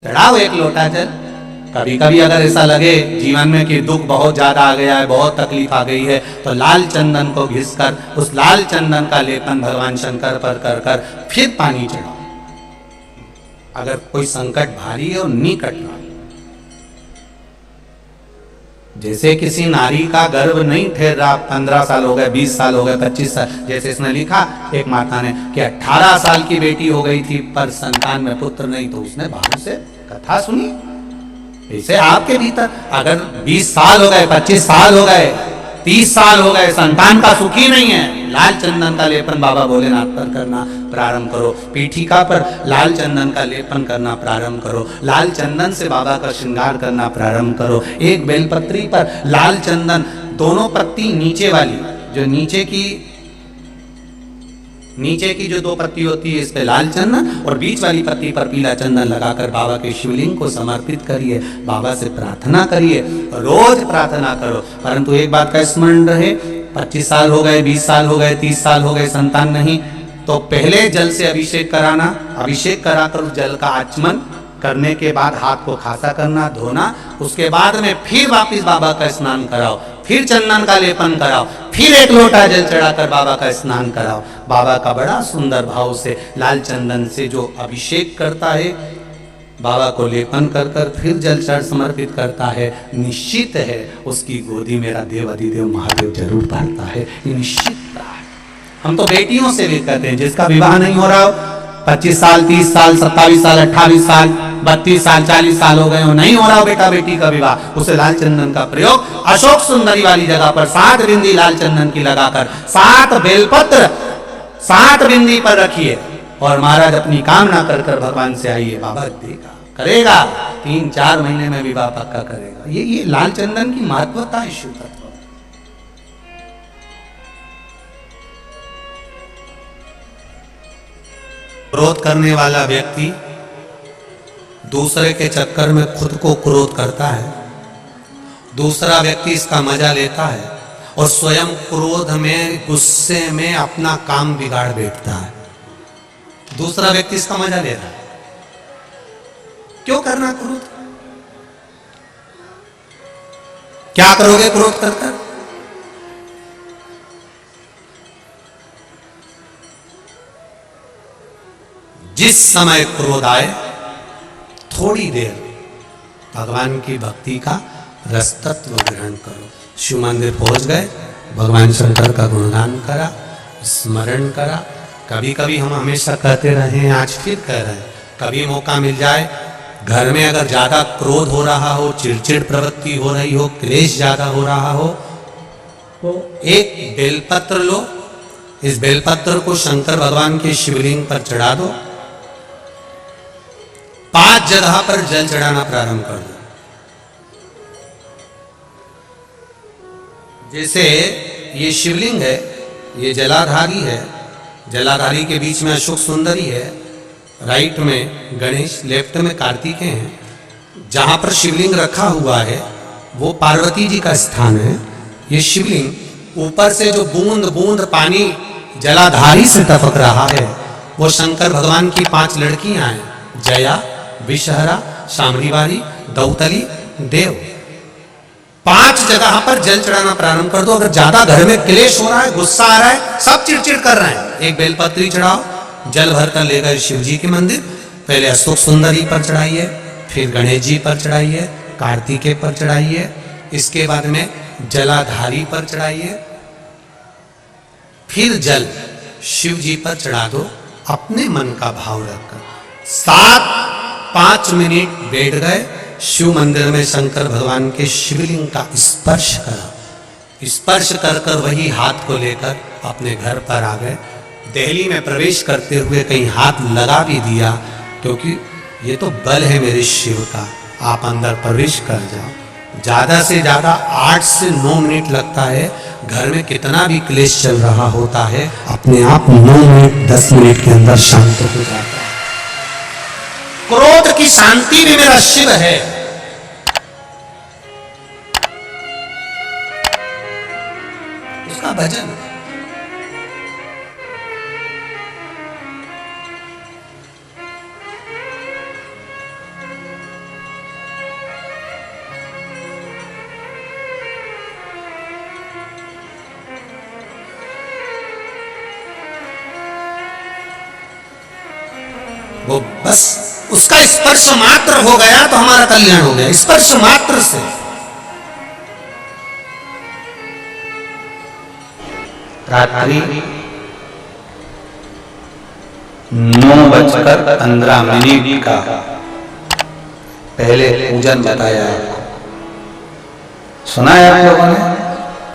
चढ़ाओ एक लोटा जल। कभी कभी अगर ऐसा लगे जीवन में कि दुख बहुत ज्यादा आ गया है, बहुत तकलीफ आ गई है, तो लाल चंदन को घिसकर उस लाल चंदन का लेपन भगवान शंकर पर कर कर फिर पानी चढ़ाओ। अगर कोई संकट भारी है और निकट रहा, जैसे किसी नारी का गर्भ नहीं ठहर रहा, 15 साल हो गए, 20 साल हो गए, 25 साल, जैसे इसने लिखा एक माता ने कि 18 साल की बेटी हो गई थी पर संतान में पुत्र नहीं, तो उसने बाबू से कथा सुनी। ऐसे आपके भीतर अगर 20 साल हो गए, 25 साल हो गए, 30 साल हो गए, संतान का सुखी नहीं है, लाल चंदन का लेपन बाबा भोलेनाथ पर करना प्रारंभ करो। पीठिका पर लाल चंदन का लेपन करना प्रारंभ करो। लाल चंदन से बाबा का श्रृंगार करना प्रारंभ करो। एक बेलपत्री पर लाल चंदन, दोनों पत्ती नीचे वाली, जो नीचे की जो 2 पत्ती होती है, इस पे लाल चंदन और बीच वाली पत्ती पर पीला चंदन लगाकर बाबा के शिवलिंग को समर्पित करिए। बाबा से प्रार्थना करिए, रोज प्रार्थना करो। परंतु एक बात का स्मरण रहे, 25 साल हो गए, 20 साल हो गए, 30 साल हो गए, संतान नहीं, तो पहले जल से अभिषेक कराना। अभिषेक कराकर उस जल का आचमन करने के बाद हाथ को खासा करना, धोना। उसके बाद में फिर वापिस बाबा का स्नान कराओ, फिर चंदन का लेपन कराओ, फिर एक लोटा जल चढ़ाकर बाबा का स्नान कराओ। बाबा का बड़ा सुंदर भाव से लाल चंदन से जो अभिषेक करता है, बाबा को लेपन कर कर फिर जल चढ़ समर्पित करता है, निश्चित है उसकी गोदी मेरा देव अधिदेव महादेव जरूर भरता है, ये निश्चित है। हम तो बेटियों से भी कहते हैं, जिसका विवाह नहीं हो रहा हो, 25 साल, 30 साल, 27 साल, 28 साल, 32 साल, 40 साल हो गए हो, नहीं हो रहा हो बेटा बेटी का विवाह, उसे लाल चंदन का प्रयोग अशोक सुंदरी वाली जगह पर 7 बिंदी लाल चंदन की लगाकर 7 बेलपत्र 7 बिंदी पर रखिए और महाराज अपनी कामना कर कर भगवान से आइए, बाबा देगा, करेगा। 3-4 महीने में विवाह पक्का करेगा। ये लाल चंदन की महत्वता है शिव तत्व। क्रोध करने वाला व्यक्ति दूसरे के चक्कर में खुद को क्रोध करता है, दूसरा व्यक्ति इसका मजा लेता है और स्वयं क्रोध में, गुस्से में अपना काम बिगाड़ बैठता है। दूसरा व्यक्ति इसका मजा ले रहा है। क्यों करना क्रोध? क्या करोगे क्रोध कर कर? जिस समय क्रोध आए, थोड़ी देर भगवान की भक्ति का रसतत्व ग्रहण करो। शिव मंदिर पहुंच गए, भगवान शंकर का गुणगान करा, स्मरण करा। कभी कभी हम हमेशा कहते रहे, आज फिर कह रहे हैं, कभी मौका मिल जाए, घर में अगर ज्यादा क्रोध हो रहा हो, चिड़चिड़ प्रवृत्ति हो रही हो, क्लेश ज्यादा हो रहा हो, तो एक बेलपत्र लो, इस बेलपत्र को शंकर भगवान के शिवलिंग पर चढ़ा दो, 5 जगह पर जल चढ़ाना प्रारंभ कर दो। जैसे ये शिवलिंग है, ये जलाधारी है, जलाधारी के बीच में अशोक सुंदरी है, राइट में गणेश, लेफ्ट में कार्तिकेय हैं। जहां पर शिवलिंग रखा हुआ है वो पार्वती जी का स्थान है। ये शिवलिंग ऊपर से जो बूंद बूंद पानी जलाधारी से टपक रहा है, वो शंकर भगवान की 5 लड़कियां हैं, जया, विषहरा, शामरीवारी, दौतली, देव। 5 जगह पर जल चढ़ाना प्रारंभ कर दो। अगर ज्यादा घर में क्लेश हो रहा है, गुस्सा आ रहा है, सब चिड़चिड़ कर रहे हैं, एक बेलपत्री चढ़ाओ, जल भरकर ले गए शिव जी के मंदिर, पहले अशोक सुंदरी पर चढ़ाइए, फिर गणेश जी पर चढ़ाइए, कार्तिकेय पर चढ़ाइए, इसके बाद में जलाधारी पर चढ़ाइए, फिर जल शिव जी पर चढ़ा दो अपने मन का भाव रखकर। 5 मिनट बैठ गए, शिव मंदिर में शंकर भगवान के शिवलिंग का स्पर्श करा, स्पर्श कर कर वही हाथ को लेकर अपने घर पर आ गए। दिल्ली में प्रवेश करते हुए कहीं हाथ लगा भी दिया, क्योंकि ये तो बल है मेरे शिव का, आप अंदर प्रवेश कर जाओ। ज्यादा से ज्यादा 8 से 9 मिनट लगता है। घर में कितना भी क्लेश चल रहा होता है, अपने आप 9 मिनट 10 मिनट के अंदर शांत हो जाता है। क्रोध की शांति भी मेरा शिव है। उसका भजन, वो बस उसका स्पर्श मात्र हो गया तो हमारा कल्याण हो गया, स्पर्श मात्र से। रात्रि 9:15 का पहले पूजन बताया आपको, सुना है आप लोगों ने?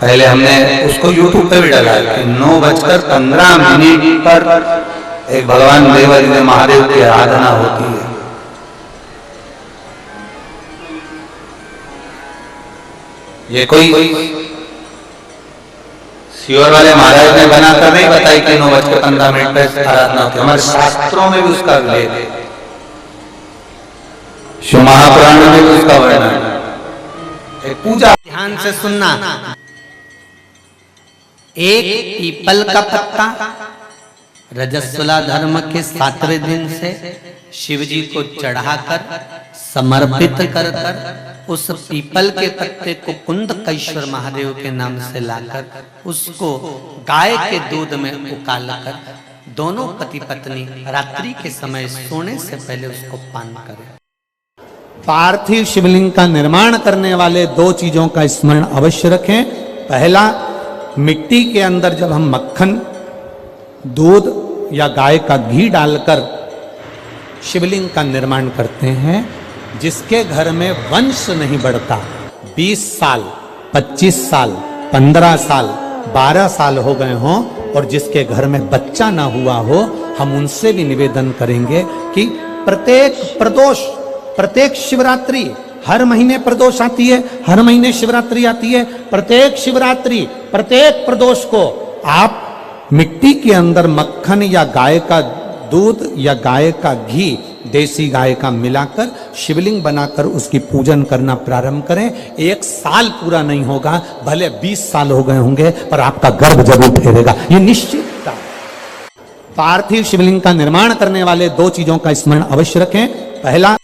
पहले हमने उसको यूट्यूब पे भी डाला कि 9:15 पर एक भगवान देवादिदेव महादेव की आराधना होती है। ये कोई सीहोर वाले महाराज ने बनाकर नहीं बताई कि 9:15 पर आराधना होती है, हमारे शास्त्रों में भी उसका उल्लेख है, शिव महापुराण में भी उसका वर्णन है। पूजा ध्यान से सुनना। एक पीपल का पत्ता रजस्वला धर्म के 7वें दिन से शिव जी को चढ़ाकर समर्पित कर उस पीपल के पत्ते को कुंदकेश्वर महादेव के नाम से लाकर उसको गाय के दूध में उकालकर दोनों पति पत्नी रात्रि के समय सोने से पहले उसको पान करें। पार्थिव शिवलिंग का निर्माण करने वाले 2 चीजों का स्मरण अवश्य रखें। पहला, मिट्टी के अंदर जब हम मक्खन, दूध या गाय का घी डालकर शिवलिंग का निर्माण करते हैं, जिसके घर में वंश नहीं बढ़ता, 20 साल, 25 साल, 15 साल, 12 साल हो गए हों और जिसके घर में बच्चा ना हुआ हो, हम उनसे भी निवेदन करेंगे कि प्रत्येक प्रदोष, प्रत्येक शिवरात्रि, हर महीने प्रदोष आती है, हर महीने शिवरात्रि आती है, प्रत्येक शिवरात्रि, प्रत्येक प्रदोष को आप मिट्टी के अंदर मक्खन या गाय का दूध या गाय का घी, देसी गाय का मिलाकर शिवलिंग बनाकर उसकी पूजन करना प्रारंभ करें। 1 साल पूरा नहीं होगा, भले 20 साल हो गए होंगे, पर आपका गर्भ जरूर ठहरेगा, ये निश्चित। पार्थिव शिवलिंग का निर्माण करने वाले 2 चीजों का स्मरण अवश्य रखें। पहला,